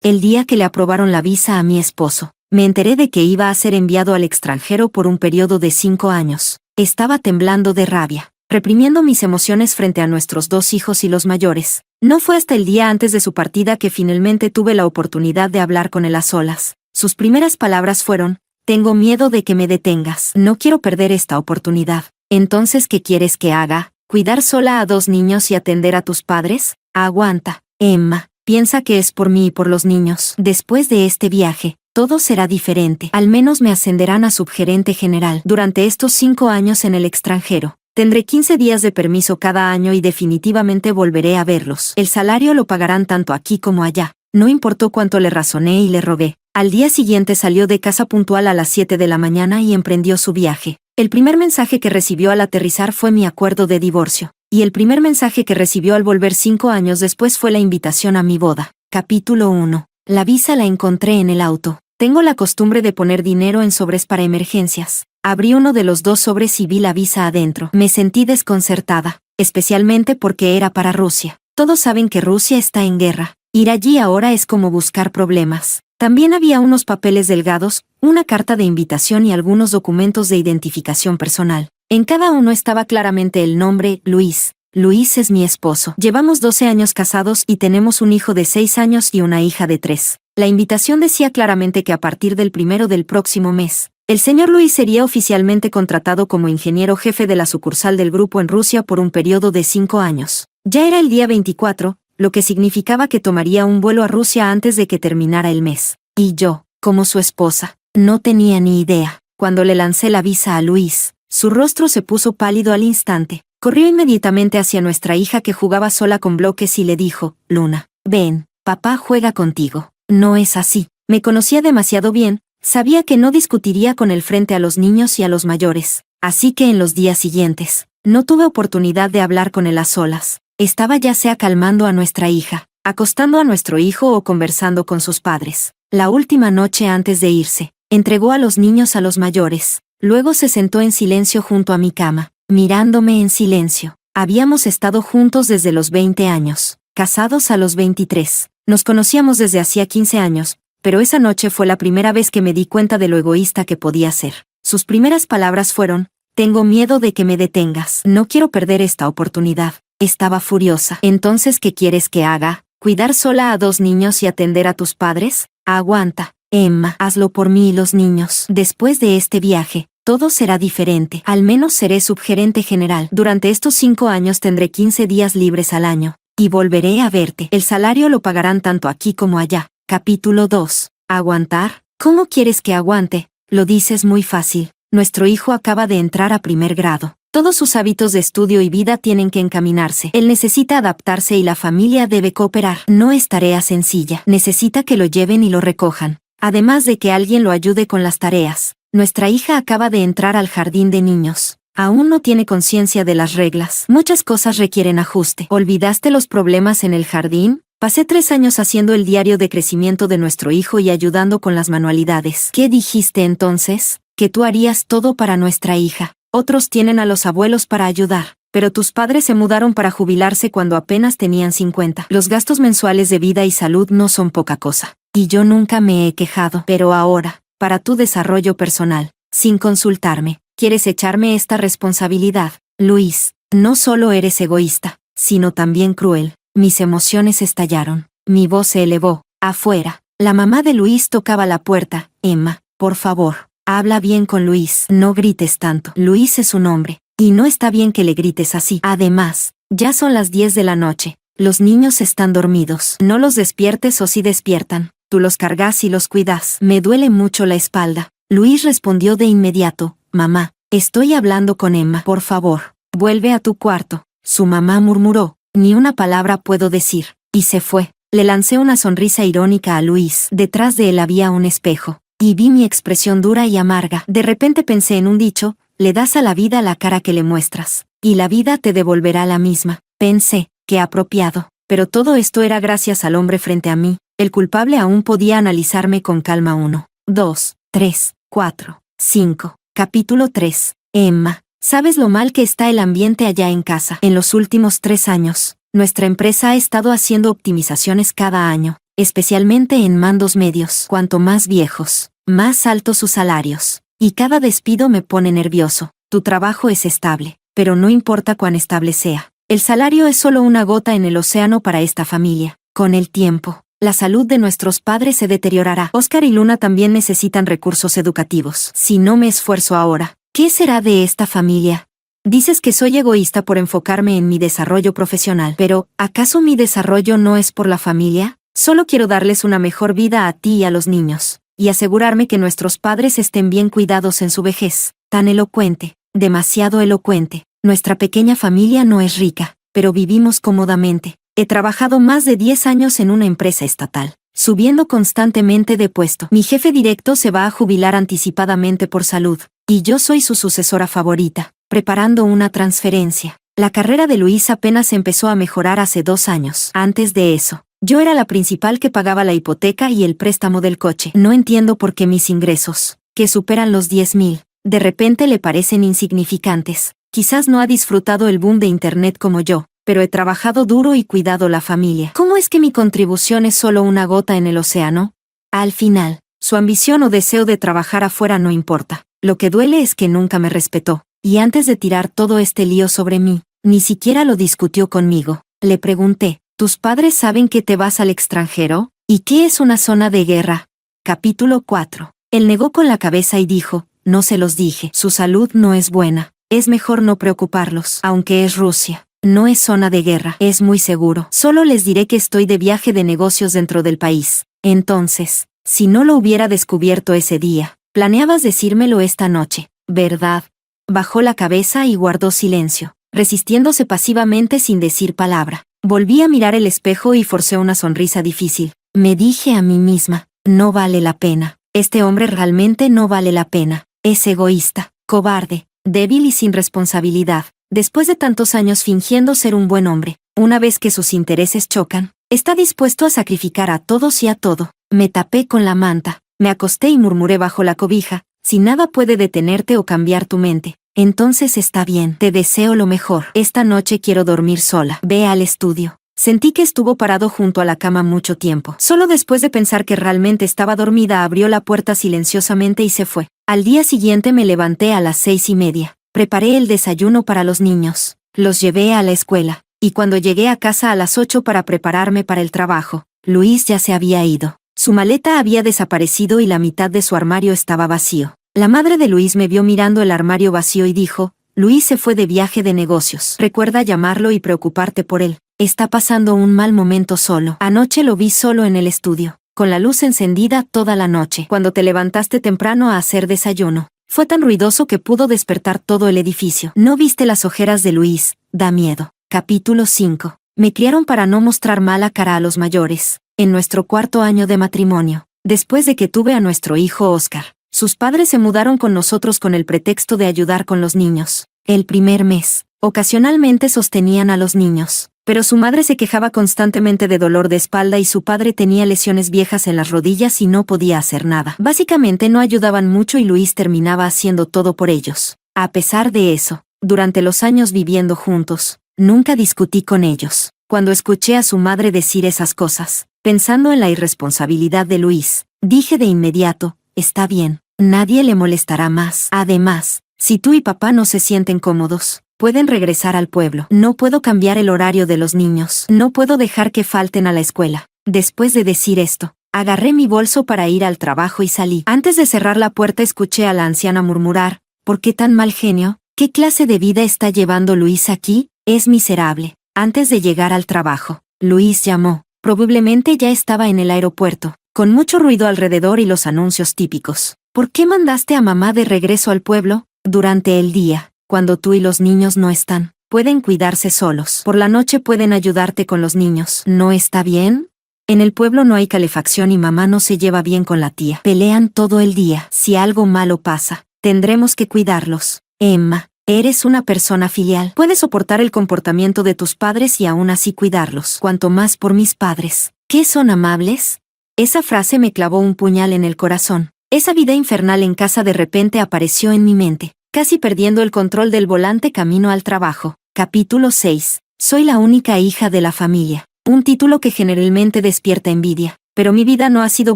el día que le aprobaron la visa a mi esposo. Me enteré de que iba a ser enviado al extranjero por un periodo de 5 años. Estaba temblando de rabia, reprimiendo mis emociones frente a nuestros 2 hijos y los mayores. No fue hasta el día antes de su partida que finalmente tuve la oportunidad de hablar con él a solas. Sus primeras palabras fueron: tengo miedo de que me detengas. No quiero perder esta oportunidad. Entonces, ¿qué quieres que haga? ¿Cuidar sola a 2 niños y atender a tus padres? Aguanta, Emma. Piensa que es por mí y por los niños. Después de este viaje, todo será diferente. Al menos me ascenderán a subgerente general. Durante estos 5 años en el extranjero, tendré 15 días de permiso cada año y definitivamente volveré a verlos. El salario lo pagarán tanto aquí como allá. No importó cuánto le razoné y le rogué. Al día siguiente salió de casa puntual a las 7 de la mañana y emprendió su viaje. El primer mensaje que recibió al aterrizar fue mi acuerdo de divorcio. Y el primer mensaje que recibió al volver 5 años después fue la invitación a mi boda. Capítulo 1. La visa la encontré en el auto. Tengo la costumbre de poner dinero en sobres para emergencias. Abrí uno de los 2 sobres y vi la visa adentro. Me sentí desconcertada, especialmente porque era para Rusia. Todos saben que Rusia está en guerra. Ir allí ahora es como buscar problemas. También había unos papeles delgados, una carta de invitación y algunos documentos de identificación personal. En cada uno estaba claramente el nombre Luis. Luis es mi esposo. Llevamos 12 años casados y tenemos un hijo de 6 años y una hija de 3. La invitación decía claramente que a partir del 1 del próximo mes, el señor Luis sería oficialmente contratado como ingeniero jefe de la sucursal del grupo en Rusia por un periodo de 5 años. Ya era el día 24, lo que significaba que tomaría un vuelo a Rusia antes de que terminara el mes. Y yo, como su esposa, no tenía ni idea. Cuando le lancé la visa a Luis, su rostro se puso pálido al instante. Corrió inmediatamente hacia nuestra hija que jugaba sola con bloques y le dijo: Luna, ven, papá juega contigo. No es así. Me conocía demasiado bien, sabía que no discutiría con él frente a los niños y a los mayores. Así que en los días siguientes, no tuve oportunidad de hablar con él a solas. Estaba ya sea calmando a nuestra hija, acostando a nuestro hijo o conversando con sus padres. La última noche antes de irse, entregó a los niños a los mayores. Luego se sentó en silencio junto a mi cama, mirándome en silencio. Habíamos estado juntos desde los 20 años, casados a los 23. Nos conocíamos desde hacía 15 años, pero esa noche fue la primera vez que me di cuenta de lo egoísta que podía ser. Sus primeras palabras fueron: tengo miedo de que me detengas. No quiero perder esta oportunidad. Estaba furiosa. Entonces, ¿qué quieres que haga? ¿Cuidar sola a 2 niños y atender a tus padres? Aguanta, Emma, hazlo por mí y los niños. Después de este viaje, todo será diferente. Al menos seré subgerente general. Durante estos 5 años tendré 15 días libres al año. Y volveré a verte. El salario lo pagarán tanto aquí como allá. Capítulo 2. ¿Aguantar? ¿Cómo quieres que aguante? Lo dices muy fácil. Nuestro hijo acaba de entrar a 1er grado. Todos sus hábitos de estudio y vida tienen que encaminarse. Él necesita adaptarse y la familia debe cooperar. No es tarea sencilla. Necesita que lo lleven y lo recojan. Además de que alguien lo ayude con las tareas. Nuestra hija acaba de entrar al jardín de niños. Aún no tiene conciencia de las reglas. Muchas cosas requieren ajuste. ¿Olvidaste los problemas en el jardín? Pasé 3 años haciendo el diario de crecimiento de nuestro hijo y ayudando con las manualidades. ¿Qué dijiste entonces? Que tú harías todo para nuestra hija. Otros tienen a los abuelos para ayudar. Pero tus padres se mudaron para jubilarse cuando apenas tenían 50. Los gastos mensuales de vida y salud no son poca cosa. Y yo nunca me he quejado. Pero ahora, para tu desarrollo personal, sin consultarme, ¿quieres echarme esta responsabilidad? Luis, no solo eres egoísta, sino también cruel. Mis emociones estallaron. Mi voz se elevó. Afuera, la mamá de Luis tocaba la puerta. Emma, por favor, habla bien con Luis. No grites tanto. Luis es un hombre. Y no está bien que le grites así. Además, ya son las 10 de la noche. Los niños están dormidos. No los despiertes o si despiertan. Tú los cargas y los cuidas. Me duele mucho la espalda. Luis respondió de inmediato: mamá, estoy hablando con Emma. Por favor, vuelve a tu cuarto. Su mamá murmuró: ni una palabra puedo decir. Y se fue. Le lancé una sonrisa irónica a Luis. Detrás de él había un espejo. Y vi mi expresión dura y amarga. De repente pensé en un dicho: le das a la vida la cara que le muestras, y la vida te devolverá la misma. Pensé, qué apropiado. Pero todo esto era gracias al hombre frente a mí. El culpable aún podía analizarme con calma. 1, 2, 3, 4, 5. Capítulo 3. Emma, ¿sabes lo mal que está el ambiente allá en casa? En los últimos 3 años, nuestra empresa ha estado haciendo optimizaciones cada año. especialmente en mandos medios. Cuanto más viejos, más altos sus salarios. Y cada despido me pone nervioso. Tu trabajo es estable, pero no importa cuán estable sea. El salario es solo una gota en el océano para esta familia. Con el tiempo, la salud de nuestros padres se deteriorará. Oscar y Luna también necesitan recursos educativos. Si no me esfuerzo ahora, ¿qué será de esta familia? Dices que soy egoísta por enfocarme en mi desarrollo profesional, pero ¿acaso mi desarrollo no es por la familia? Solo quiero darles una mejor vida a ti y a los niños, y asegurarme que nuestros padres estén bien cuidados en su vejez. Tan elocuente, demasiado elocuente. Nuestra pequeña familia no es rica, pero vivimos cómodamente. He trabajado más de 10 años en una empresa estatal, subiendo constantemente de puesto. Mi jefe directo se va a jubilar anticipadamente por salud, y yo soy su sucesora favorita, preparando una transferencia. La carrera de Luis apenas empezó a mejorar hace 2 años. Antes de eso, yo era la principal que pagaba la hipoteca y el préstamo del coche. No entiendo por qué mis ingresos, que superan los 10,000, de repente le parecen insignificantes. Quizás no ha disfrutado el boom de Internet como yo, pero he trabajado duro y cuidado la familia. ¿Cómo es que mi contribución es solo una gota en el océano? Al final, su ambición o deseo de trabajar afuera no importa. Lo que duele es que nunca me respetó, y antes de tirar todo este lío sobre mí, ni siquiera lo discutió conmigo. Le pregunté, ¿tus padres saben que te vas al extranjero? ¿Y qué es una zona de guerra? Capítulo 4. Él negó con la cabeza y dijo, no se los dije. Su salud no es buena. Es mejor no preocuparlos. Aunque es Rusia, no es zona de guerra. Es muy seguro. Solo les diré que estoy de viaje de negocios dentro del país. Entonces, si no lo hubiera descubierto ese día, planeabas decírmelo esta noche, ¿verdad? Bajó la cabeza y guardó silencio, resistiéndose pasivamente sin decir palabra. Volví a mirar el espejo y forcé una sonrisa difícil. Me dije a mí misma, no vale la pena. Este hombre realmente no vale la pena. Es egoísta, cobarde, débil y sin responsabilidad. Después de tantos años fingiendo ser un buen hombre, una vez que sus intereses chocan, está dispuesto a sacrificar a todos y a todo. Me tapé con la manta, me acosté y murmuré bajo la cobija, si nada puede detenerte o cambiar tu mente, entonces está bien, te deseo lo mejor. Esta noche quiero dormir sola. Ve al estudio. Sentí que estuvo parado junto a la cama mucho tiempo. Solo después de pensar que realmente estaba dormida abrió la puerta silenciosamente y se fue. Al día siguiente me levanté a las 6:30. Preparé el desayuno para los niños. Los llevé a la escuela. Y cuando llegué a casa a las 8 para prepararme para el trabajo, Luis ya se había ido. Su maleta había desaparecido y la mitad de su armario estaba vacío. La madre de Luis me vio mirando el armario vacío y dijo, Luis se fue de viaje de negocios. Recuerda llamarlo y preocuparte por él. Está pasando un mal momento solo. Anoche lo vi solo en el estudio, con la luz encendida toda la noche. Cuando te levantaste temprano a hacer desayuno, fue tan ruidoso que pudo despertar todo el edificio. ¿No viste las ojeras de Luis? Da miedo. Capítulo 5. Me criaron para no mostrar mala cara a los mayores. En nuestro 4º año de matrimonio, después de que tuve a nuestro hijo Oscar, sus padres se mudaron con nosotros con el pretexto de ayudar con los niños. El primer mes, ocasionalmente sostenían a los niños, pero su madre se quejaba constantemente de dolor de espalda y su padre tenía lesiones viejas en las rodillas y no podía hacer nada. Básicamente no ayudaban mucho y Luis terminaba haciendo todo por ellos. A pesar de eso, durante los años viviendo juntos, nunca discutí con ellos. Cuando escuché a su madre decir esas cosas, pensando en la irresponsabilidad de Luis, dije de inmediato, está bien, nadie le molestará más. Además, si tú y papá no se sienten cómodos, pueden regresar al pueblo. No puedo cambiar el horario de los niños. No puedo dejar que falten a la escuela. Después de decir esto, agarré mi bolso para ir al trabajo y salí. Antes de cerrar la puerta escuché a la anciana murmurar, ¿por qué tan mal genio? ¿Qué clase de vida está llevando Luis aquí? Es miserable. Antes de llegar al trabajo, Luis llamó. Probablemente ya estaba en el aeropuerto, con mucho ruido alrededor y los anuncios típicos. ¿Por qué mandaste a mamá de regreso al pueblo? Durante el día, cuando tú y los niños no están, pueden cuidarse solos. Por la noche pueden ayudarte con los niños. ¿No está bien? En el pueblo no hay calefacción y mamá no se lleva bien con la tía. Pelean todo el día. Si algo malo pasa, tendremos que cuidarlos. Emma, eres una persona filial. Puedes soportar el comportamiento de tus padres y aún así cuidarlos. Cuanto más por mis padres. ¿Qué son amables? Esa frase me clavó un puñal en el corazón. Esa vida infernal en casa de repente apareció en mi mente, casi perdiendo el control del volante camino al trabajo. Capítulo 6. Soy la única hija de la familia. Un título que generalmente despierta envidia. pero mi vida no ha sido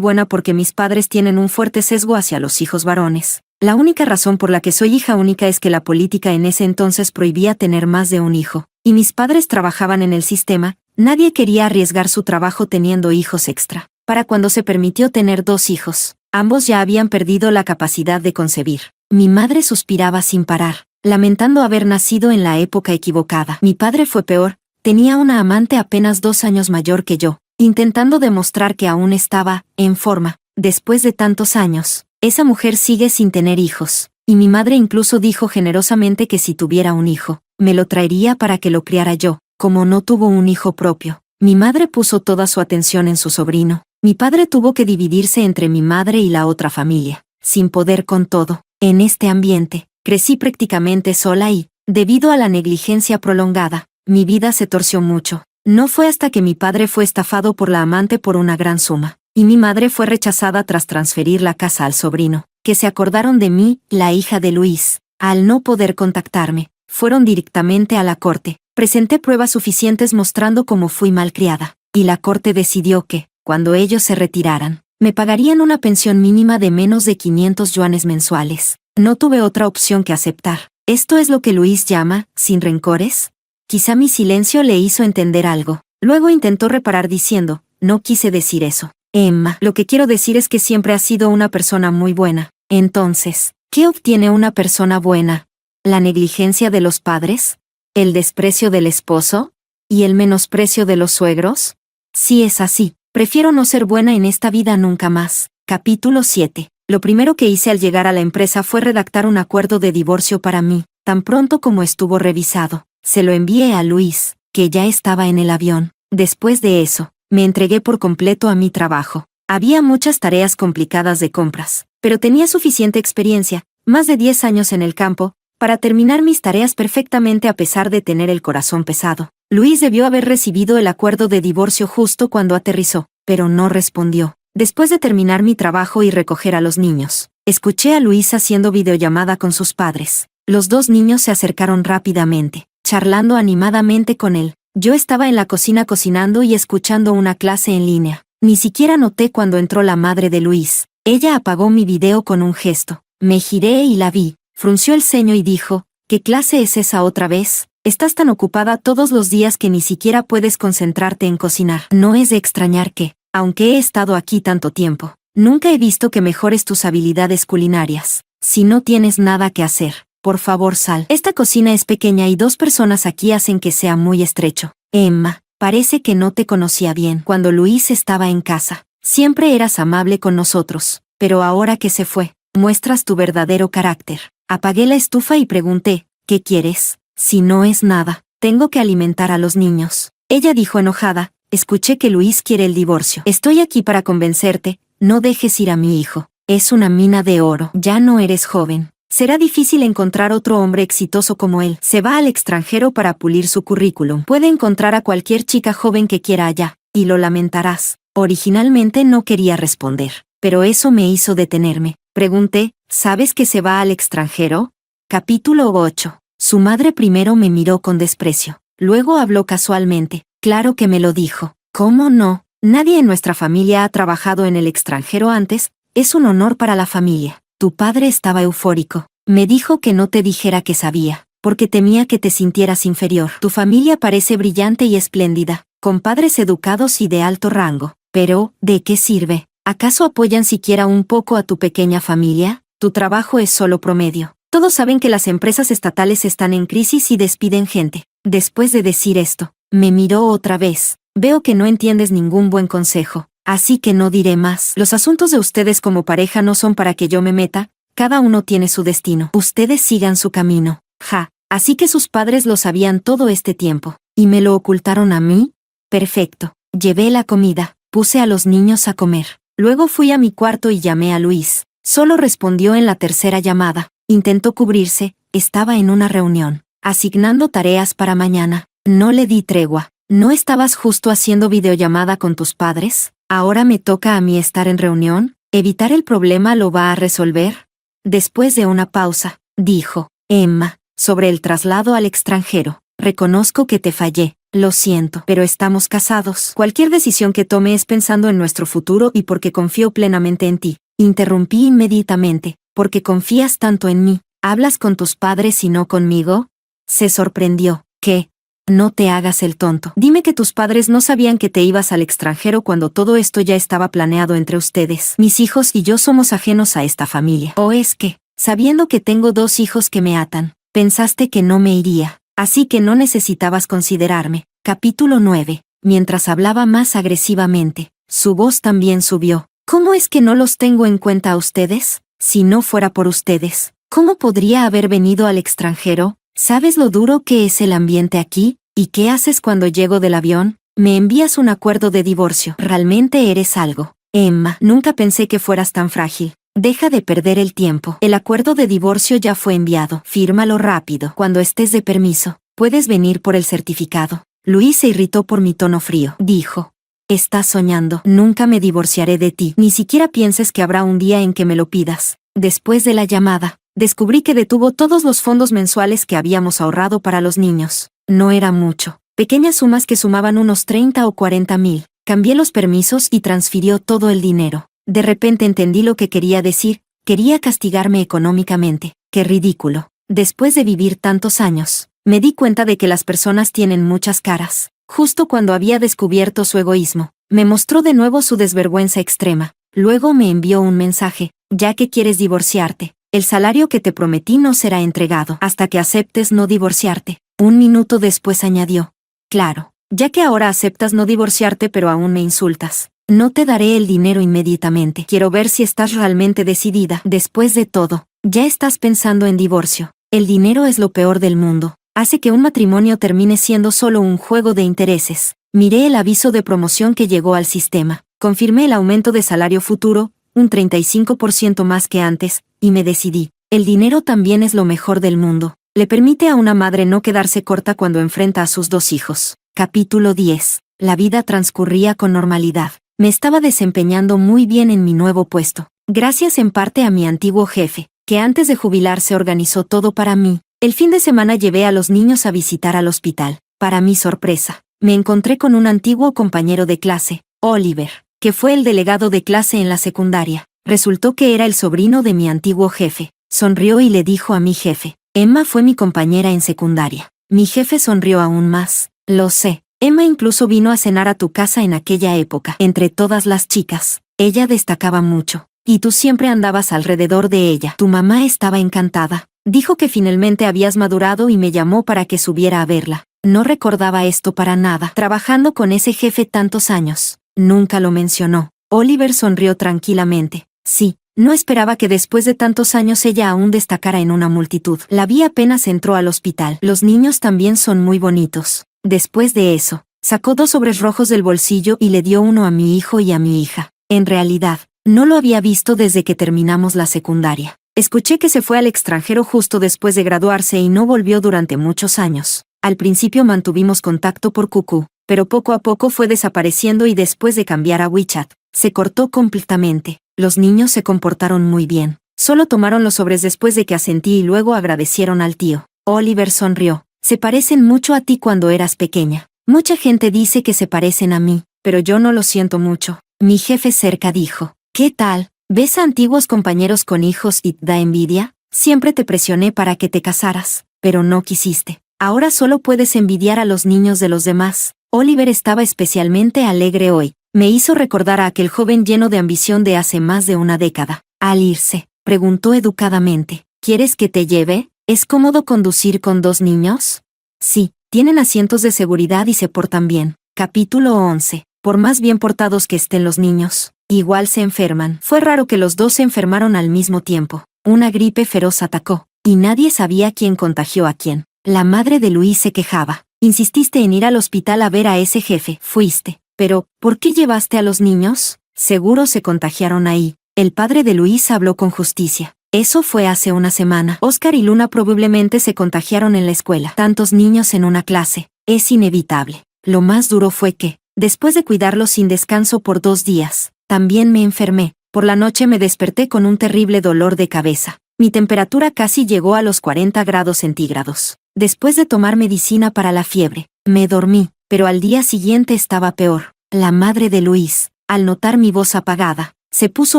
buena porque mis padres tienen un fuerte sesgo hacia los hijos varones. La única razón por la que soy hija única es que la política en ese entonces prohibía tener más de un hijo, y mis padres trabajaban en el sistema, nadie quería arriesgar su trabajo teniendo hijos extra. Para cuando se permitió tener 2 hijos, ambos ya habían perdido la capacidad de concebir. Mi madre suspiraba sin parar, lamentando haber nacido en la época equivocada. Mi padre fue peor, tenía una amante apenas 2 años mayor que yo, intentando demostrar que aún estaba en forma. Después de tantos años, esa mujer sigue sin tener hijos, y mi madre incluso dijo generosamente que si tuviera un hijo, me lo traería para que lo criara yo. Como no tuvo un hijo propio, mi madre puso toda su atención en su sobrino. Mi padre tuvo que dividirse entre mi madre y la otra familia, sin poder con todo. En este ambiente, crecí prácticamente sola y, debido a la negligencia prolongada, mi vida se torció mucho. No fue hasta que mi padre fue estafado por la amante por una gran suma, y mi madre fue rechazada tras transferir la casa al sobrino, que se acordaron de mí, la hija de Luis. Al no poder contactarme, fueron directamente a la corte. Presenté pruebas suficientes mostrando cómo fui malcriada, y la corte decidió que, cuando ellos se retiraran, me pagarían una pensión mínima de menos de 500 yuanes mensuales. No tuve otra opción que aceptar. ¿Esto es lo que Luis llama, sin rencores? Quizá mi silencio le hizo entender algo. Luego intentó reparar diciendo, no quise decir eso. Emma, lo que quiero decir es que siempre has sido una persona muy buena. Entonces, ¿qué obtiene una persona buena? ¿La negligencia de los padres? ¿El desprecio del esposo? ¿Y el menosprecio de los suegros? Si es así, prefiero no ser buena en esta vida nunca más. Capítulo 7. Lo primero que hice al llegar a la empresa fue redactar un acuerdo de divorcio para mí. Tan pronto como estuvo revisado, se lo envié a Luis, que ya estaba en el avión. Después de eso, me entregué por completo a mi trabajo. Había muchas tareas complicadas de compras, pero tenía suficiente experiencia, más de 10 años en el campo, para terminar mis tareas perfectamente a pesar de tener el corazón pesado. Luis debió haber recibido el acuerdo de divorcio justo cuando aterrizó, pero no respondió. Después de terminar mi trabajo y recoger a los niños, escuché a Luis haciendo videollamada con sus padres. Los 2 niños se acercaron rápidamente, charlando animadamente con él. Yo estaba en la cocina cocinando y escuchando una clase en línea. Ni siquiera noté cuando entró la madre de Luis. Ella apagó mi video con un gesto. Me giré y la vi. Frunció el ceño y dijo, ¿qué clase es esa otra vez? Estás tan ocupada todos los días que ni siquiera puedes concentrarte en cocinar. No es de extrañar que, aunque he estado aquí tanto tiempo, nunca he visto que mejores tus habilidades culinarias. Si no tienes nada que hacer, por favor sal. Esta cocina es pequeña y 2 personas aquí hacen que sea muy estrecho. Emma, parece que no te conocía bien cuando Luis estaba en casa. Siempre eras amable con nosotros, pero ahora que se fue, muestras tu verdadero carácter. Apagué la estufa y pregunté, ¿qué quieres? Si no es nada, tengo que alimentar a los niños. Ella dijo enojada, escuché que Luis quiere el divorcio. Estoy aquí para convencerte, no dejes ir a mi hijo. Es una mina de oro. Ya no eres joven. Será difícil encontrar otro hombre exitoso como él. Se va al extranjero para pulir su currículum. Puede encontrar a cualquier chica joven que quiera allá, y lo lamentarás. Originalmente no quería responder, pero eso me hizo detenerme. Pregunté, ¿sabes que se va al extranjero? Capítulo 8. Su madre primero me miró con desprecio. Luego habló casualmente. Claro que me lo dijo. ¿Cómo no? Nadie en nuestra familia ha trabajado en el extranjero antes. Es un honor para la familia. Tu padre estaba eufórico. Me dijo que no te dijera que sabía, porque temía que te sintieras inferior. Tu familia parece brillante y espléndida, con padres educados y de alto rango. Pero, ¿de qué sirve? ¿Acaso apoyan siquiera un poco a tu pequeña familia? Tu trabajo es solo promedio. Todos saben que las empresas estatales están en crisis y despiden gente. Después de decir esto, me miró otra vez. Veo que no entiendes ningún buen consejo, así que no diré más. Los asuntos de ustedes como pareja no son para que yo me meta, cada uno tiene su destino. Ustedes sigan su camino. Ja, así que sus padres lo sabían todo este tiempo. ¿Y me lo ocultaron a mí? Perfecto. Llevé la comida, puse a los niños a comer. Luego fui a mi cuarto y llamé a Luis. Solo respondió en la tercera llamada. Intentó cubrirse, estaba en una reunión, asignando tareas para mañana. No le di tregua. ¿No estabas justo haciendo videollamada con tus padres? ¿Ahora me toca a mí estar en reunión? ¿Evitar el problema lo va a resolver? Después de una pausa, dijo, Emma, sobre el traslado al extranjero, reconozco que te fallé, Lo siento, pero estamos casados. Cualquier decisión que tome es pensando en nuestro futuro y porque confío plenamente en ti. Interrumpí inmediatamente. ¿Porque confías tanto en mí? ¿Hablas con tus padres y no conmigo? Se sorprendió. ¿Qué? No te hagas el tonto. Dime que tus padres no sabían que te ibas al extranjero cuando todo esto ya estaba planeado entre ustedes. Mis hijos y yo somos ajenos a esta familia. ¿O es que, sabiendo que tengo 2 hijos que me atan, pensaste que no me iría? Así que no necesitabas considerarme. Capítulo 9. Mientras hablaba más agresivamente, su voz también subió. ¿Cómo es que no los tengo en cuenta a ustedes? Si no fuera por ustedes, ¿cómo podría haber venido al extranjero? ¿Sabes lo duro que es el ambiente aquí? ¿Y qué haces cuando llego del avión? Me envías un acuerdo de divorcio. Realmente eres algo. Emma, nunca pensé que fueras tan frágil. Deja de perder el tiempo. El acuerdo de divorcio ya fue enviado. Fírmalo rápido. Cuando estés de permiso, puedes venir por el certificado. Luis se irritó por mi tono frío. Dijo: estás soñando. Nunca me divorciaré de ti. Ni siquiera pienses que habrá un día en que me lo pidas. Después de la llamada, descubrí que detuvo todos los fondos mensuales que habíamos ahorrado para los niños. No era mucho. Pequeñas sumas que sumaban unos 30 o 40 mil. Cambié los permisos y transfirió todo el dinero. De repente entendí lo que quería decir. Quería castigarme económicamente. Qué ridículo. Después de vivir tantos años, me di cuenta de que las personas tienen muchas caras. Justo cuando había descubierto su egoísmo, me mostró de nuevo su desvergüenza extrema. Luego me envió un mensaje: ya que quieres divorciarte, el salario que te prometí no será entregado hasta que aceptes no divorciarte. 1 minuto después añadió: claro, ya que ahora aceptas no divorciarte pero aún me insultas, no te daré el dinero inmediatamente. Quiero ver si estás realmente decidida. Después de todo, ya estás pensando en divorcio. El dinero es lo peor del mundo. Hace que un matrimonio termine siendo solo un juego de intereses. Miré el aviso de promoción que llegó al sistema. Confirmé el aumento de salario futuro, un 35% más que antes, y me decidí. El dinero también es lo mejor del mundo. Le permite a una madre no quedarse corta cuando enfrenta a sus 2 hijos. Capítulo 10. La vida transcurría con normalidad. Me estaba desempeñando muy bien en mi nuevo puesto. Gracias en parte a mi antiguo jefe, que antes de jubilarse organizó todo para mí. El fin de semana llevé a los niños a visitar al hospital. Para mi sorpresa, me encontré con un antiguo compañero de clase, Oliver, que fue el delegado de clase en la secundaria. Resultó que era el sobrino de mi antiguo jefe. Sonrió y le dijo a mi jefe: Emma fue mi compañera en secundaria. Mi jefe sonrió aún más. Lo sé. Emma incluso vino a cenar a tu casa en aquella época. Entre todas las chicas, ella destacaba mucho. Y tú siempre andabas alrededor de ella. Tu mamá estaba encantada. Dijo que finalmente habías madurado y me llamó para que subiera a verla. No recordaba esto para nada. Trabajando con ese jefe tantos años. Nunca lo mencionó. Oliver sonrió tranquilamente. Sí, no esperaba que después de tantos años ella aún destacara en una multitud. La vi apenas entró al hospital. Los niños también son muy bonitos. Después de eso, sacó 2 sobres rojos del bolsillo y le dio uno a mi hijo y a mi hija. En realidad, no lo había visto desde que terminamos la secundaria. Escuché que se fue al extranjero justo después de graduarse y no volvió durante muchos años. Al principio mantuvimos contacto por QQ, pero poco a poco fue desapareciendo y después de cambiar a WeChat, se cortó completamente. Los niños se comportaron muy bien. Solo tomaron los sobres después de que asentí y luego agradecieron al tío. Oliver sonrió. Se parecen mucho a ti cuando eras pequeña. Mucha gente dice que se parecen a mí, pero yo no lo siento mucho. Mi jefe cerca dijo: ¿qué tal? ¿Ves a antiguos compañeros con hijos y da envidia? Siempre te presioné para que te casaras, pero no quisiste. Ahora solo puedes envidiar a los niños de los demás. Oliver estaba especialmente alegre hoy. Me hizo recordar a aquel joven lleno de ambición de hace más de una década. Al irse, preguntó educadamente: ¿quieres que te lleve? ¿Es cómodo conducir con 2 niños? Sí, tienen asientos de seguridad y se portan bien. Capítulo 11. Por más bien portados que estén los niños, igual se enferman. Fue raro que los 2 se enfermaron al mismo tiempo. Una gripe feroz atacó, y nadie sabía quién contagió a quién. La madre de Luis se quejaba. Insististe en ir al hospital a ver a ese jefe. Fuiste. Pero, ¿por qué llevaste a los niños? Seguro se contagiaron ahí. El padre de Luis habló con justicia. Eso fue hace una semana. Oscar y Luna probablemente se contagiaron en la escuela. Tantos niños en una clase. Es inevitable. Lo más duro fue que, después de cuidarlos sin descanso por 2 días, también me enfermé. Por la noche me desperté con un terrible dolor de cabeza. Mi temperatura casi llegó a los 40 grados centígrados. Después de tomar medicina para la fiebre, me dormí, pero al día siguiente estaba peor. La madre de Luis, al notar mi voz apagada, se puso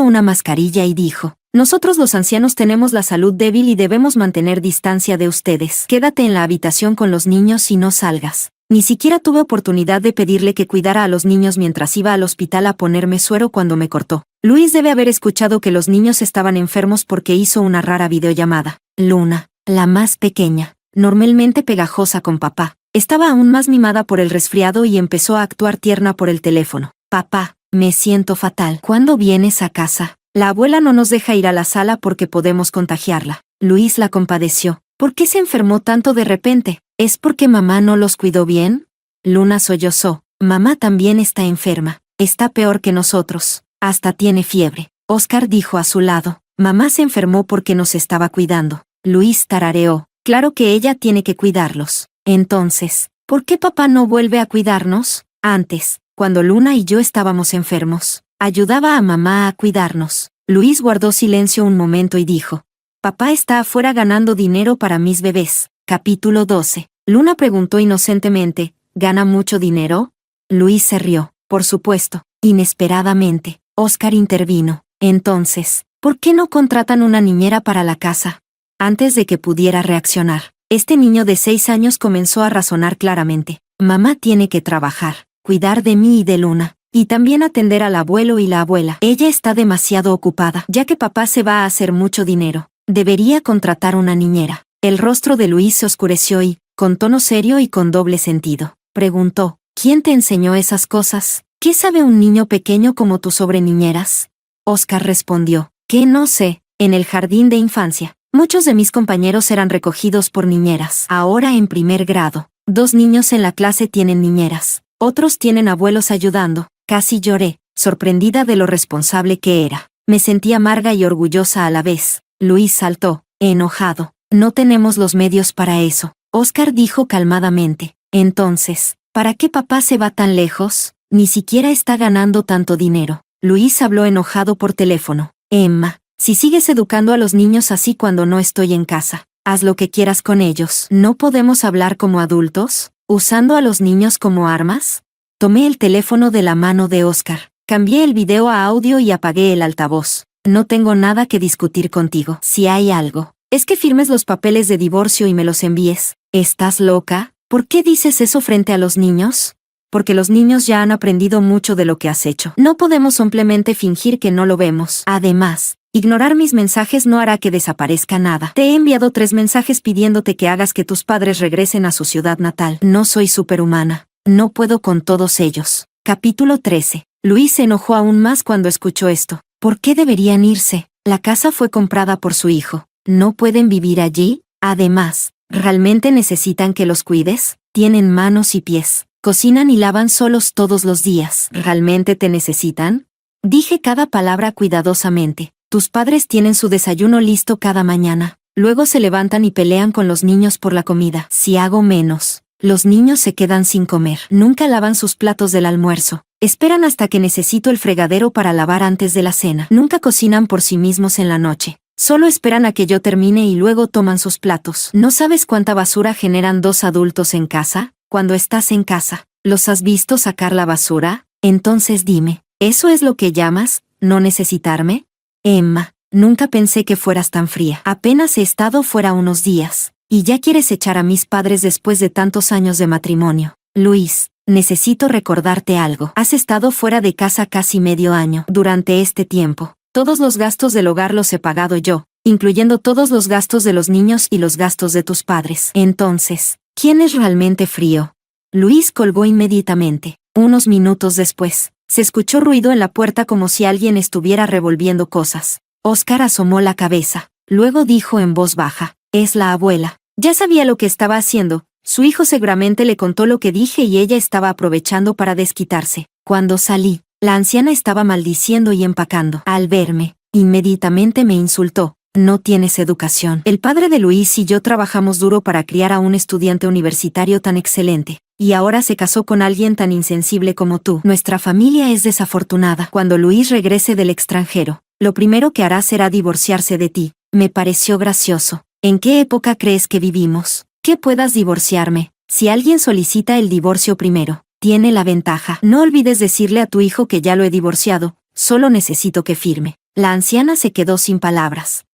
una mascarilla y dijo: nosotros los ancianos tenemos la salud débil y debemos mantener distancia de ustedes. Quédate en la habitación con los niños y no salgas. Ni siquiera tuve oportunidad de pedirle que cuidara a los niños mientras iba al hospital a ponerme suero cuando me cortó. Luis debe haber escuchado que los niños estaban enfermos porque hizo una rara videollamada. Luna, la más pequeña, normalmente pegajosa con papá, estaba aún más mimada por el resfriado y empezó a actuar tierna por el teléfono. Papá, me siento fatal. ¿Cuándo vienes a casa? La abuela no nos deja ir a la sala porque podemos contagiarla. Luis la compadeció. ¿Por qué se enfermó tanto de repente? ¿Es porque mamá no los cuidó bien? Luna sollozó. Mamá también está enferma. Está peor que nosotros. Hasta tiene fiebre. Oscar dijo a su lado. Mamá se enfermó porque nos estaba cuidando. Luis tarareó. Claro que ella tiene que cuidarlos. Entonces, ¿por qué papá no vuelve a cuidarnos? Antes, cuando Luna y yo estábamos enfermos, ayudaba a mamá a cuidarnos. Luis guardó silencio un momento y dijo: papá está afuera ganando dinero para mis bebés. Capítulo 12. Luna preguntó inocentemente: ¿gana mucho dinero? Luis se rió. Por supuesto. Inesperadamente, Oscar intervino. Entonces, ¿por qué no contratan una niñera para la casa? Antes de que pudiera reaccionar, este niño de 6 años comenzó a razonar claramente. Mamá tiene que trabajar, cuidar de mí y de Luna, y también atender al abuelo y la abuela. Ella está demasiado ocupada, ya que papá se va a hacer mucho dinero. Debería contratar una niñera. El rostro de Luis se oscureció y, con tono serio y con doble sentido, preguntó: ¿quién te enseñó esas cosas? ¿Qué sabe un niño pequeño como tú sobre niñeras? Oscar respondió: que no sé, en el jardín de infancia. Muchos de mis compañeros eran recogidos por niñeras. Ahora en primer grado, 2 niños en la clase tienen niñeras. Otros tienen abuelos ayudando. Casi lloré, sorprendida de lo responsable que era. Me sentí amarga y orgullosa a la vez. Luis saltó, enojado. No tenemos los medios para eso. Oscar dijo calmadamente: entonces, ¿para qué papá se va tan lejos? Ni siquiera está ganando tanto dinero. Luis habló enojado por teléfono. Emma, si sigues educando a los niños así cuando no estoy en casa, haz lo que quieras con ellos. ¿No podemos hablar como adultos, usando a los niños como armas? Tomé el teléfono de la mano de Oscar, cambié el video a audio y apagué el altavoz. No tengo nada que discutir contigo. Si hay algo, es que firmes los papeles de divorcio y me los envíes. ¿Estás loca? ¿Por qué dices eso frente a los niños? Porque los niños ya han aprendido mucho de lo que has hecho. No podemos simplemente fingir que no lo vemos. Además, ignorar mis mensajes no hará que desaparezca nada. Te he enviado 3 mensajes pidiéndote que hagas que tus padres regresen a su ciudad natal. No soy superhumana. No puedo con todos ellos. Capítulo 13. Luis se enojó aún más cuando escuchó esto. ¿Por qué deberían irse? La casa fue comprada por su hijo. ¿No pueden vivir allí? Además, ¿realmente necesitan que los cuides? Tienen manos y pies. Cocinan y lavan solos todos los días. ¿Realmente te necesitan? Dije cada palabra cuidadosamente. Tus padres tienen su desayuno listo cada mañana. Luego se levantan y pelean con los niños por la comida. Si hago menos, los niños se quedan sin comer. Nunca lavan sus platos del almuerzo. Esperan hasta que necesito el fregadero para lavar antes de la cena. Nunca cocinan por sí mismos en la noche. Solo esperan a que yo termine y luego toman sus platos. ¿No sabes cuánta basura generan 2 adultos en casa? Cuando estás en casa, ¿los has visto sacar la basura? Entonces dime, ¿eso es lo que llamas no necesitarme? Emma, nunca pensé que fueras tan fría. Apenas he estado fuera unos días, y ya quieres echar a mis padres después de tantos años de matrimonio. Luis, necesito recordarte algo. Has estado fuera de casa casi medio año. Durante este tiempo, todos los gastos del hogar los he pagado yo, incluyendo todos los gastos de los niños y los gastos de tus padres. Entonces, ¿quién es realmente frío? Luis colgó inmediatamente. Unos minutos después, se escuchó ruido en la puerta como si alguien estuviera revolviendo cosas. Oscar asomó la cabeza. Luego dijo en voz baja: es la abuela. Ya sabía lo que estaba haciendo. Su hijo seguramente le contó lo que dije y ella estaba aprovechando para desquitarse. Cuando salí, la anciana estaba maldiciendo y empacando. Al verme, inmediatamente me insultó. No tienes educación. El padre de Luis y yo trabajamos duro para criar a un estudiante universitario tan excelente. Y ahora se casó con alguien tan insensible como tú. Nuestra familia es desafortunada. Cuando Luis regrese del extranjero, lo primero que hará será divorciarse de ti. Me pareció gracioso. ¿En qué época crees que vivimos? ¿Que puedas divorciarme? Si alguien solicita el divorcio primero, tiene la ventaja. No olvides decirle a tu hijo que ya lo he divorciado, solo necesito que firme. La anciana se quedó sin palabras.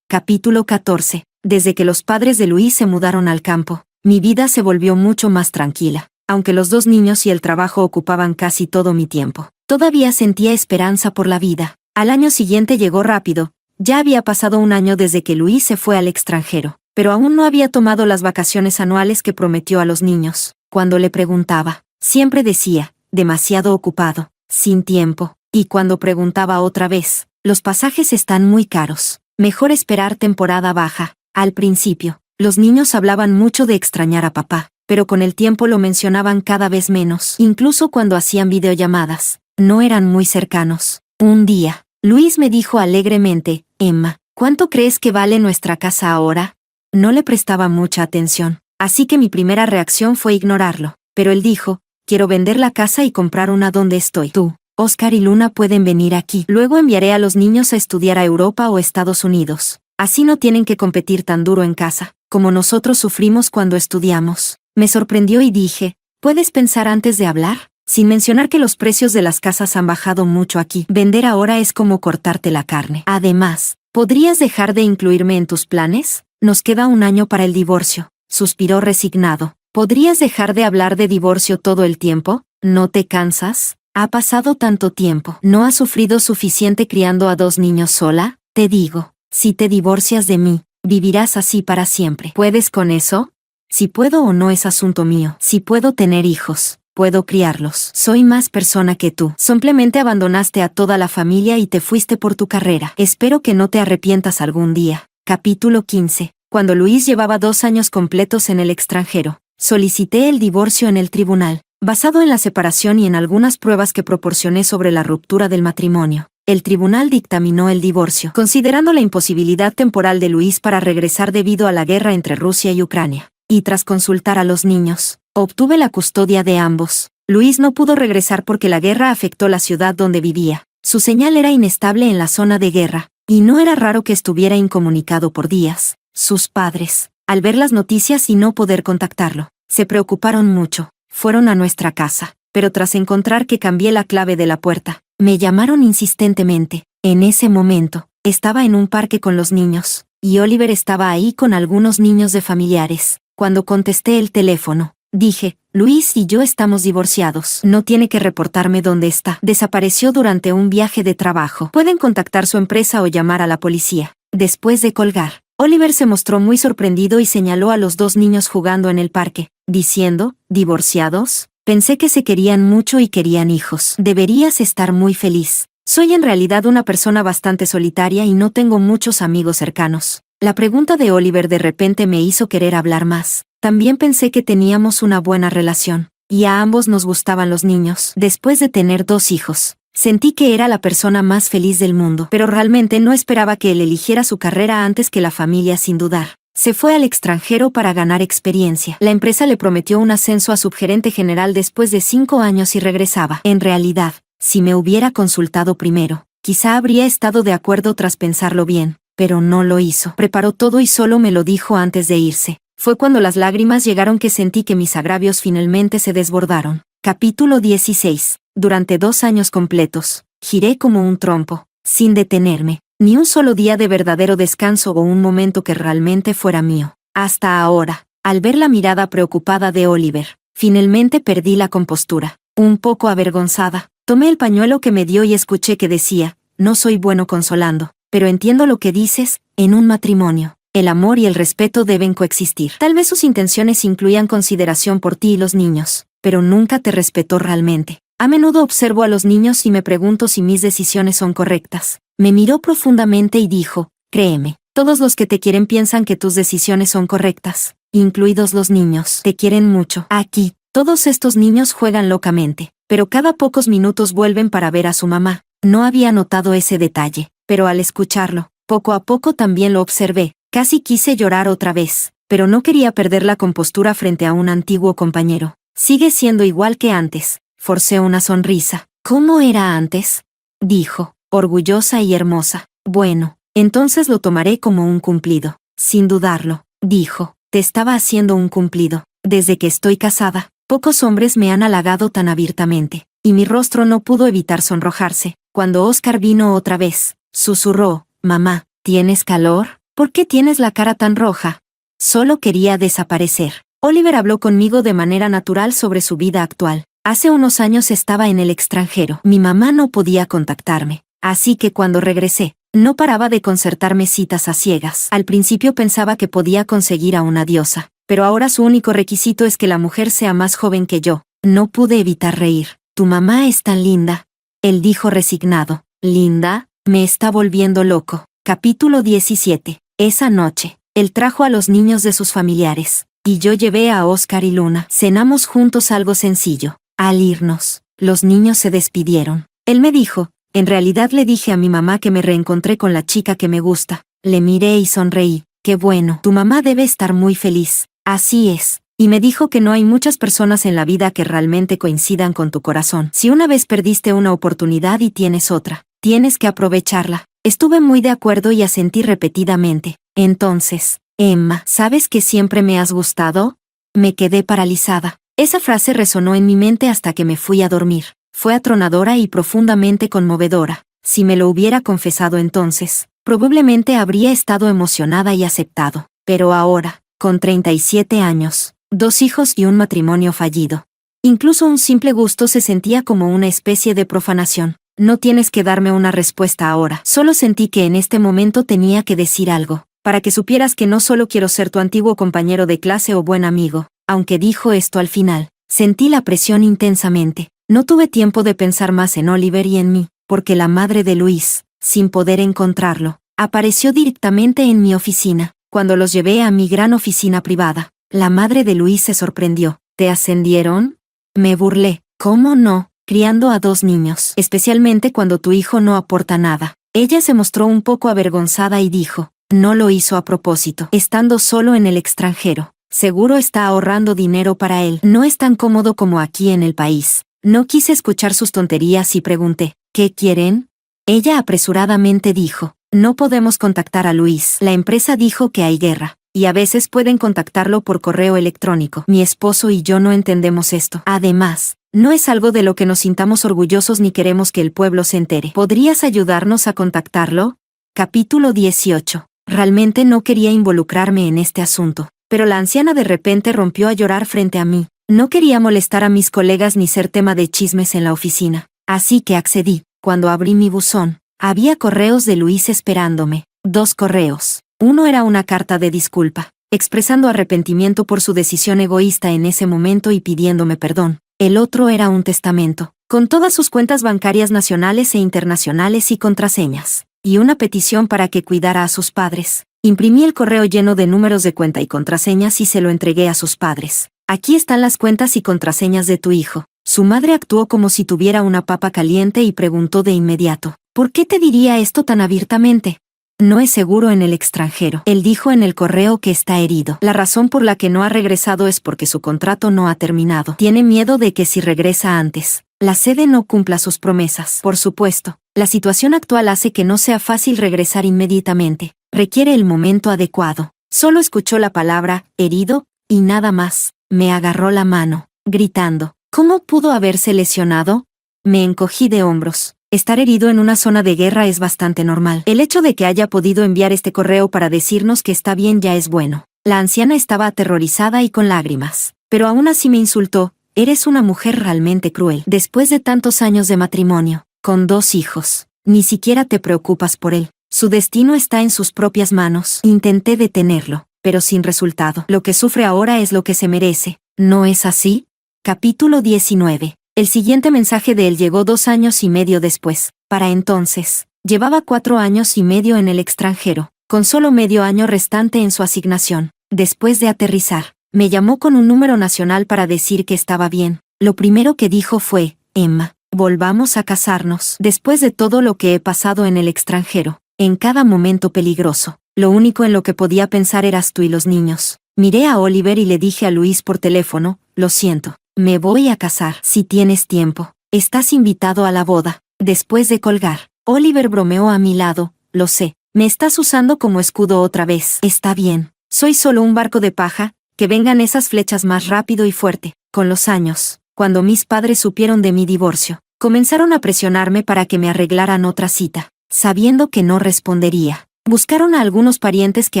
Capítulo 14. Desde que los padres de Luis se mudaron al campo, mi vida se volvió mucho más tranquila. Aunque los dos niños y el trabajo ocupaban casi todo mi tiempo, todavía sentía esperanza por la vida. Al año siguiente llegó rápido. Ya había pasado un año desde que Luis se fue al extranjero, pero aún no había tomado las vacaciones anuales que prometió a los niños. Cuando le preguntaba, siempre decía, demasiado ocupado, sin tiempo. Y cuando preguntaba otra vez, los pasajes están muy caros. Mejor esperar temporada baja. Al principio, los niños hablaban mucho de extrañar a papá, pero con el tiempo lo mencionaban cada vez menos. Incluso cuando hacían videollamadas, no eran muy cercanos. Un día, Luis me dijo alegremente, Emma, ¿cuánto crees que vale nuestra casa ahora? No le prestaba mucha atención, así que mi primera reacción fue ignorarlo. Pero él dijo, quiero vender la casa y comprar una donde estoy. Tú, Oscar y Luna pueden venir aquí. Luego enviaré a los niños a estudiar a Europa o Estados Unidos. Así no tienen que competir tan duro en casa, como nosotros sufrimos cuando estudiamos. Me sorprendió y dije, ¿puedes pensar antes de hablar? Sin mencionar que los precios de las casas han bajado mucho aquí. Vender ahora es como cortarte la carne. Además, ¿podrías dejar de incluirme en tus planes? Nos queda un año para el divorcio. Suspiró resignado. ¿Podrías dejar de hablar de divorcio todo el tiempo? ¿No te cansas? Ha pasado tanto tiempo. ¿No has sufrido suficiente criando a dos niños sola? Te digo, si te divorcias de mí, vivirás así para siempre. ¿Puedes con eso? Si puedo o no es asunto mío. Si puedo tener hijos, puedo criarlos. Soy más persona que tú. Simplemente abandonaste a toda la familia y te fuiste por tu carrera. Espero que no te arrepientas algún día. Capítulo 15. Cuando Luis llevaba 2 años completos en el extranjero, solicité el divorcio en el tribunal. Basado en la separación y en algunas pruebas que proporcioné sobre la ruptura del matrimonio, el tribunal dictaminó el divorcio, considerando la imposibilidad temporal de Luis para regresar debido a la guerra entre Rusia y Ucrania. Y tras consultar a los niños, obtuve la custodia de ambos. Luis no pudo regresar porque la guerra afectó la ciudad donde vivía. Su señal era inestable en la zona de guerra, y no era raro que estuviera incomunicado por días. Sus padres, al ver las noticias y no poder contactarlo, se preocuparon mucho. Fueron a nuestra casa, pero tras encontrar que cambié la clave de la puerta, me llamaron insistentemente. En ese momento, estaba en un parque con los niños, y Oliver estaba ahí con algunos niños de familiares. Cuando contesté el teléfono, dije, Luis y yo estamos divorciados. No tiene que reportarme dónde está. Desapareció durante un viaje de trabajo. Pueden contactar su empresa o llamar a la policía. Después de colgar, Oliver se mostró muy sorprendido y señaló a los 2 niños jugando en el parque, diciendo, ¿divorciados? Pensé que se querían mucho y querían hijos. Deberías estar muy feliz. Soy en realidad una persona bastante solitaria y no tengo muchos amigos cercanos. La pregunta de Oliver de repente me hizo querer hablar más. También pensé que teníamos una buena relación, y a ambos nos gustaban los niños. Después de tener 2 hijos, sentí que era la persona más feliz del mundo, pero realmente no esperaba que él eligiera su carrera antes que la familia sin dudar. Se fue al extranjero para ganar experiencia. La empresa le prometió un ascenso a subgerente general después de 5 años y regresaba. En realidad, si me hubiera consultado primero, quizá habría estado de acuerdo tras pensarlo bien, pero no lo hizo. Preparó todo y solo me lo dijo antes de irse. Fue cuando las lágrimas llegaron que sentí que mis agravios finalmente se desbordaron. Capítulo 16. Durante 2 años completos, giré como un trompo, sin detenerme, ni un solo día de verdadero descanso o un momento que realmente fuera mío. Hasta ahora, al ver la mirada preocupada de Oliver, finalmente perdí la compostura. Un poco avergonzada, tomé el pañuelo que me dio y escuché que decía, no soy bueno consolando, pero entiendo lo que dices, en un matrimonio, el amor y el respeto deben coexistir. Tal vez sus intenciones incluían consideración por ti y los niños, pero nunca te respetó realmente. A menudo observo a los niños y me pregunto si mis decisiones son correctas. Me miró profundamente y dijo, créeme, todos los que te quieren piensan que tus decisiones son correctas, incluidos los niños. Te quieren mucho. Aquí, todos estos niños juegan locamente, pero cada pocos minutos vuelven para ver a su mamá. No había notado ese detalle, pero al escucharlo, poco a poco también lo observé. Casi quise llorar otra vez, pero no quería perder la compostura frente a un antiguo compañero. Sigue siendo igual que antes. Forcé una sonrisa. ¿Cómo era antes? Dijo, orgullosa y hermosa. Bueno, entonces lo tomaré como un cumplido. Sin dudarlo, dijo, te estaba haciendo un cumplido. Desde que estoy casada, Pocos hombres me han halagado tan abiertamente, y mi rostro no pudo evitar sonrojarse. Cuando Oscar vino otra vez, susurró, «Mamá, ¿tienes calor? ¿Por qué tienes la cara tan roja?» Solo quería desaparecer. Oliver habló conmigo de manera natural sobre su vida actual. Hace unos años estaba en el extranjero. Mi mamá no podía contactarme. Así que cuando regresé, no paraba de concertarme citas a ciegas. Al principio pensaba que podía conseguir a una diosa, pero ahora su único requisito es que la mujer sea más joven que yo. No pude evitar reír. «Tu mamá es tan linda», él dijo resignado. «¿Linda?» Me está volviendo loco. Capítulo 17. Esa noche, él trajo a los niños de sus familiares, y yo llevé a Oscar y Luna. Cenamos juntos algo sencillo. Al irnos, los niños se despidieron. Él me dijo, «En realidad le dije a mi mamá que me reencontré con la chica que me gusta». Le miré y sonreí. «Qué bueno, tu mamá debe estar muy feliz». «Así es». Y me dijo que no hay muchas personas en la vida que realmente coincidan con tu corazón. Si una vez perdiste una oportunidad y tienes otra, tienes que aprovecharla. Estuve muy de acuerdo y asentí repetidamente. Entonces, «Emma, ¿sabes que siempre me has gustado?» Me quedé paralizada. Esa frase resonó en mi mente hasta que me fui a dormir. Fue atronadora y profundamente conmovedora. Si me lo hubiera confesado entonces, probablemente habría estado emocionada y aceptado. Pero ahora, con 37 años, 2 hijos y un matrimonio fallido, incluso un simple gusto se sentía como una especie de profanación. «No tienes que darme una respuesta ahora». Solo sentí que en este momento tenía que decir algo, para que supieras que no solo quiero ser tu antiguo compañero de clase o buen amigo. Aunque dijo esto al final, sentí la presión intensamente. No tuve tiempo de pensar más en Oliver y en mí, porque la madre de Luis, sin poder encontrarlo, apareció directamente en mi oficina. Cuando los llevé a mi gran oficina privada, la madre de Luis se sorprendió. «¿Te ascendieron?» Me burlé. «¿Cómo no? Criando a 2 niños, especialmente cuando tu hijo no aporta nada». Ella se mostró un poco avergonzada y dijo, «No lo hizo a propósito, estando solo en el extranjero. Seguro está ahorrando dinero para él. No es tan cómodo como aquí en el país». No quise escuchar sus tonterías y pregunté, «¿Qué quieren?» Ella apresuradamente dijo, «No podemos contactar a Luis. La empresa dijo que hay guerra, y a veces pueden contactarlo por correo electrónico. Mi esposo y yo no entendemos esto. Además, no es algo de lo que nos sintamos orgullosos ni queremos que el pueblo se entere. ¿Podrías ayudarnos a contactarlo?» Capítulo 18. Realmente no quería involucrarme en este asunto, pero la anciana de repente rompió a llorar frente a mí. No quería molestar a mis colegas ni ser tema de chismes en la oficina, así que accedí. Cuando abrí mi buzón, había correos de Luis esperándome. 2 correos. Uno era una carta de disculpa, expresando arrepentimiento por su decisión egoísta en ese momento y pidiéndome perdón. El otro era un testamento, con todas sus cuentas bancarias nacionales e internacionales y contraseñas, y una petición para que cuidara a sus padres. Imprimí el correo lleno de números de cuenta y contraseñas y se lo entregué a sus padres. «Aquí están las cuentas y contraseñas de tu hijo». Su madre actuó como si tuviera una papa caliente y preguntó de inmediato, «¿Por qué te diría esto tan abiertamente?» «No es seguro en el extranjero». Él dijo en el correo que está herido. La razón por la que no ha regresado es porque su contrato no ha terminado. Tiene miedo de que si regresa antes, la sede no cumpla sus promesas. Por supuesto, la situación actual hace que no sea fácil regresar inmediatamente. Requiere el momento adecuado. Solo escuchó la palabra «herido» y nada más. Me agarró la mano, gritando, «¿Cómo pudo haberse lesionado?» Me encogí de hombros. Estar herido en una zona de guerra es bastante normal. El hecho de que haya podido enviar este correo para decirnos que está bien ya es bueno. La anciana estaba aterrorizada y con lágrimas, pero aún así me insultó. «Eres una mujer realmente cruel. Después de tantos años de matrimonio, con 2 hijos, ni siquiera te preocupas por él. Su destino está en sus propias manos». Intenté detenerlo, pero sin resultado. «Lo que sufre ahora es lo que se merece, ¿no es así?» Capítulo 19. El siguiente mensaje de él llegó 2 años y medio después. Para entonces, llevaba 4 años y medio en el extranjero, con solo medio año restante en su asignación. Después de aterrizar, me llamó con un número nacional para decir que estaba bien. Lo primero que dijo fue, «Emma, volvamos a casarnos». Después de todo lo que he pasado en el extranjero, en cada momento peligroso, lo único en lo que podía pensar eras tú y los niños. Miré a Oliver y le dije a Luis por teléfono, «Lo siento, me voy a casar. Si tienes tiempo, estás invitado a la boda». Después de colgar, Oliver bromeó a mi lado, «Lo sé, me estás usando como escudo otra vez». «Está bien, soy solo un barco de paja, que vengan esas flechas más rápido y fuerte». Con los años, cuando mis padres supieron de mi divorcio, comenzaron a presionarme para que me arreglaran otra cita. Sabiendo que no respondería, buscaron a algunos parientes que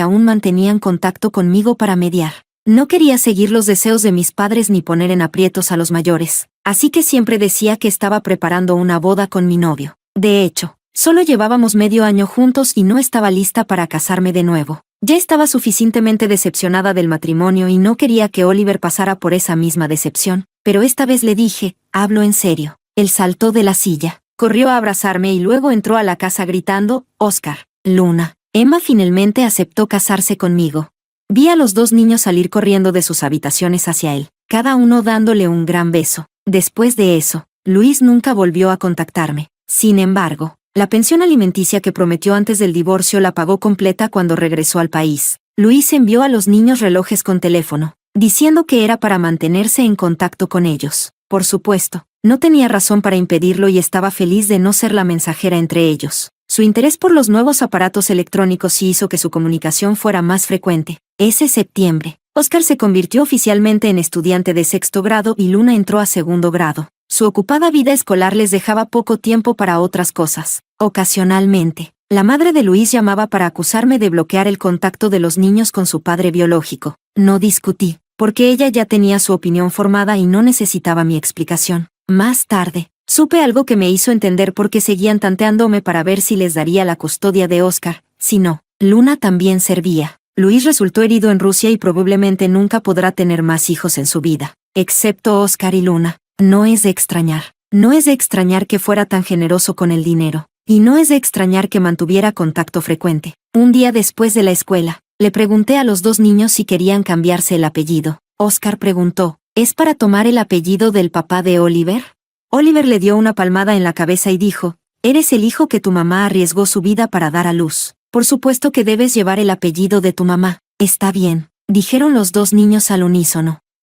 aún mantenían contacto conmigo para mediar. No quería seguir los deseos de mis padres ni poner en aprietos a los mayores, así que siempre decía que estaba preparando una boda con mi novio. De hecho, solo llevábamos medio año juntos y no estaba lista para casarme de nuevo. Ya estaba suficientemente decepcionada del matrimonio y no quería que Oliver pasara por esa misma decepción, pero esta vez le dije, hablo en serio. Él saltó de la silla, corrió a abrazarme y luego entró a la casa gritando, Oscar, Luna. Emma finalmente aceptó casarse conmigo. Vi a los dos niños salir corriendo de sus habitaciones hacia él, cada uno dándole un gran beso. Después de eso, Luis nunca volvió a contactarme. Sin embargo, la pensión alimenticia que prometió antes del divorcio la pagó completa cuando regresó al país. Luis envió a los niños relojes con teléfono, diciendo que era para mantenerse en contacto con ellos. Por supuesto, no tenía razón para impedirlo y estaba feliz de no ser la mensajera entre ellos. Su interés por los nuevos aparatos electrónicos hizo que su comunicación fuera más frecuente. Ese septiembre, Oscar se convirtió oficialmente en estudiante de 6º grado y Luna entró a 2º grado. Su ocupada vida escolar les dejaba poco tiempo para otras cosas. Ocasionalmente, la madre de Luis llamaba para acusarme de bloquear el contacto de los niños con su padre biológico. No discutí, porque ella ya tenía su opinión formada y no necesitaba mi explicación. Más tarde, supe algo que me hizo entender por qué seguían tanteándome para ver si les daría la custodia de Oscar. Si no, Luna también servía. Luis resultó herido en Rusia y probablemente nunca podrá tener más hijos en su vida, excepto Oscar y Luna. No es de extrañar. No es de extrañar que fuera tan generoso con el dinero. Y no es de extrañar que mantuviera contacto frecuente. Un día después de la escuela, le pregunté a los dos niños si querían cambiarse el apellido. Oscar preguntó, ¿es para tomar el apellido del papá de Oliver? Oliver le dio una palmada en la cabeza y dijo, eres el hijo que tu mamá arriesgó su vida para dar a luz. Por supuesto que debes llevar el apellido de tu mamá. Está bien, dijeron los dos niños al unísono.